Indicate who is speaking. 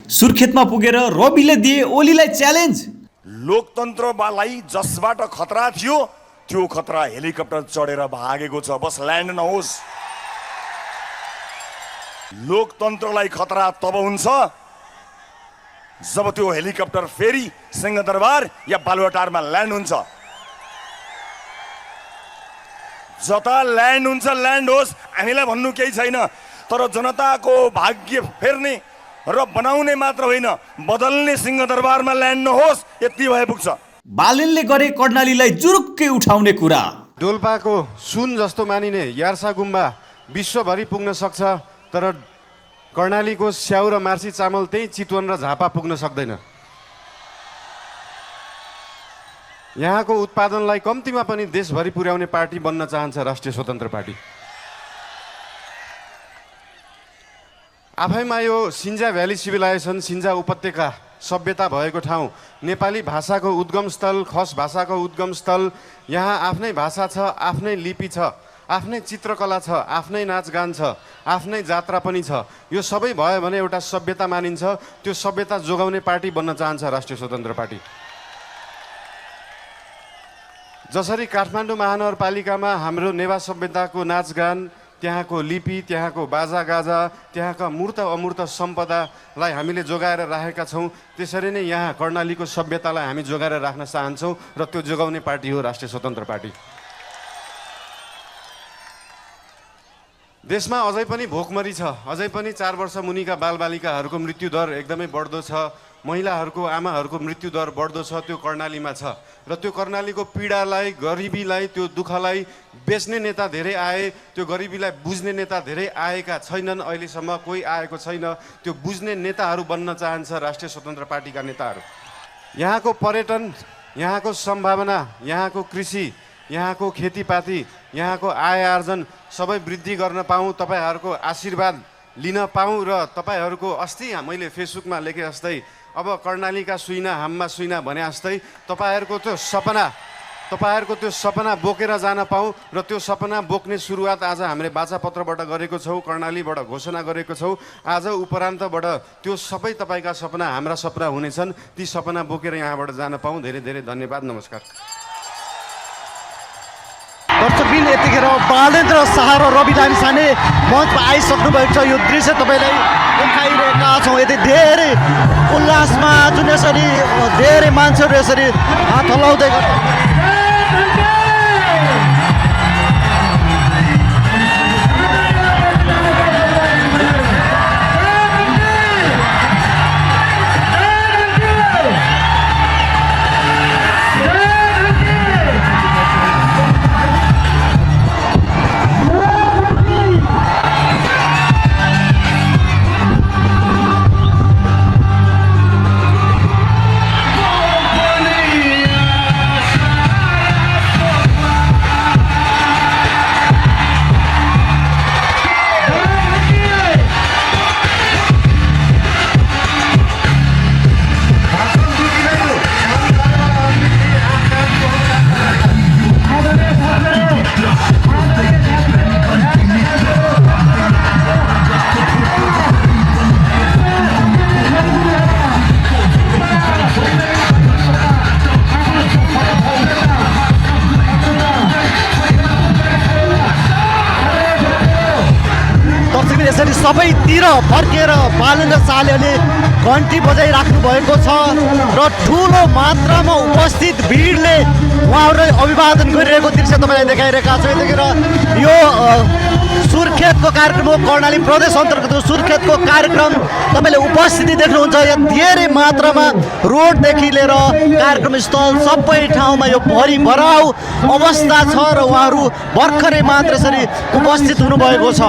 Speaker 1: सुर्खेतमा पुगेर रविले दिए ओलीलाई च्यालेन्ज।
Speaker 2: लोकतन्त्रलाई जसबाट खतरा थियो त्यो खतरा हेलिकप्टर चढेर भागेको छ, बस ल्यान्ड नहोस्। लोकतन्त्रलाई खतरा तब हुन्छ जब त्यो हेलिकप्टर फेरि सिंहदरबार या बालुवाटारमा ल्यान्ड हुन्छ। जता ल्यान्ड हुन्छ ल्यान्ड होस्, हामीलाई भन्नु केही छैन, तर जनताको भाग्य फेर्ने र बनाउने मात्र होइन, बदल्ने सिंहदरबारमा ल्यान्ड नहोस्, यति भए पुग्छ।
Speaker 1: बालेनले गरे कर्णालीलाई जुरुक्कै उठाउने कुरा।
Speaker 3: डोल्पाको सुन जस्तो मानिने यार्सा गुम्बा विश्वभरि पुग्न सक्छ, तर कर्णालीको स्याउ र मार्सी चामल त्यही चितवन र झापा पुग्न सक्दैन। यहाँको उत्पादनलाई कम्तीमा पनि देशभरि पुर्याउने पार्टी बन्न चाहन्छ राष्ट्रिय स्वतन्त्र पार्टी। आफैमा यो सिन्जा भ्याली सिभिलाइजेसन, सिन्जा उपत्यका सभ्यता भएको ठाउँ, नेपाली भाषाको उद्गम स्थल, खस भाषाको उद्गम स्थल। यहाँ आफ्नै भाषा छ, आफ्नै लिपि छ, आफ्नै चित्रकला छ, आफ्नै नाचगान छ, आफ्नै जात्रा पनि छ। यो सबै भयो भने एउटा सभ्यता मानिन्छ। त्यो सभ्यता जोगाउने पार्टी बन्न चाहन्छ राष्ट्रिय स्वतन्त्र पार्टी। जसरी काठमाडौँ महानगरपालिकामा हाम्रो नेवा सभ्यताको नाचगान, त्यहाँको लिपि, त्यहाँको बाजागाजा, त्यहाँका मूर्त अमूर्त सम्पदालाई हामीले जोगाएर राखेका छौँ, त्यसरी नै यहाँ कर्णालीको सभ्यतालाई हामी जोगाएर राख्न चाहन्छौँ र त्यो जोगाउने पार्टी हो राष्ट्रिय स्वतन्त्र पार्टी। देशमा अझै पनि भोकमरी छ, अझै पनि 4 वर्ष मुनिका बालबालिकाहरूको मृत्युदर एकदमै बढ्दो छ, महिलाहरूको, आमाहरूको मृत्युदर बढ्दो छ। त्यो कर्णालीमा छ र त्यो कर्णालीको पीडालाई, गरिबीलाई, त्यो दुःखलाई बेच्ने नेता धेरै आए, त्यो गरिबीलाई बुझ्ने नेता धेरै आएका छैनन्। अहिलेसम्म कोही आएको छैन। त्यो बुझ्ने नेताहरू बन्न चाहन्छ राष्ट्रिय स्वतन्त्र पार्टीका नेताहरू। यहाँको पर्यटन, यहाँको सम्भावना, यहाँको कृषि, यहाँको खेतीपाती, यहाँको आय आर्जन सबै वृद्धि गर्न पाऊँ, तपाईँहरूको आशीर्वाद लिन पाऊँ र तपाईँहरूको अस्ति मैले फेसबुकमा लेखे जस्तै अब कर्णालीका सुइना हाममा सुइना भने जस्तै तपाईँहरूको त्यो सपना बोकेर जान पाऊँ र त्यो सपना बोक्ने सुरुवात आज हामीले बाचापत्रबाट गरेको छौँ, कर्णालीबाट घोषणा गरेको छौँ। आज उपरान्तबाट त्यो सबै तपाईँका सपना हाम्रा सपना हुनेछन्। ती सपना बोकेर यहाँबाट जान पाऊँ। धेरै धेरै धन्यवाद। नमस्कार।
Speaker 4: दर्शकबिन, यतिखेर बालेन र शाह र रवि लामिछाने मञ्चमा आइसक्नु भएको छ। यो दृश्य तपाईँलाई देखाइरहेका छौँ। यति धेरै उल्लासमा जुन यसरी धेरै मान्छेहरू यसरी हात हल्लाउँदै यसरी सबैतिर फर्केर बालेन र शाहले घन्टी बजाइराख्नु भएको छ र ठुलो मात्रामा उपस्थित भिडले उहाँहरूलाई अभिवादन गरिरहेको दृश्य तपाईँलाई देखाइरहेका छौँ। यतिखेर यो सुर्खेतको कार्यक्रम हो, कर्णाली प्रदेश अन्तर्गत सुर्खेतको कार्यक्रम। तपाईँले उपस्थिति देख्नुहुन्छ। यहाँ धेरै मात्रामा रोडदेखि लिएर कार्यक्रम स्थल सबै ठाउँमा यो भरिभराउ अवस्था छ र उहाँहरू भर्खरै मात्र यसरी उपस्थित हुनुभएको छ।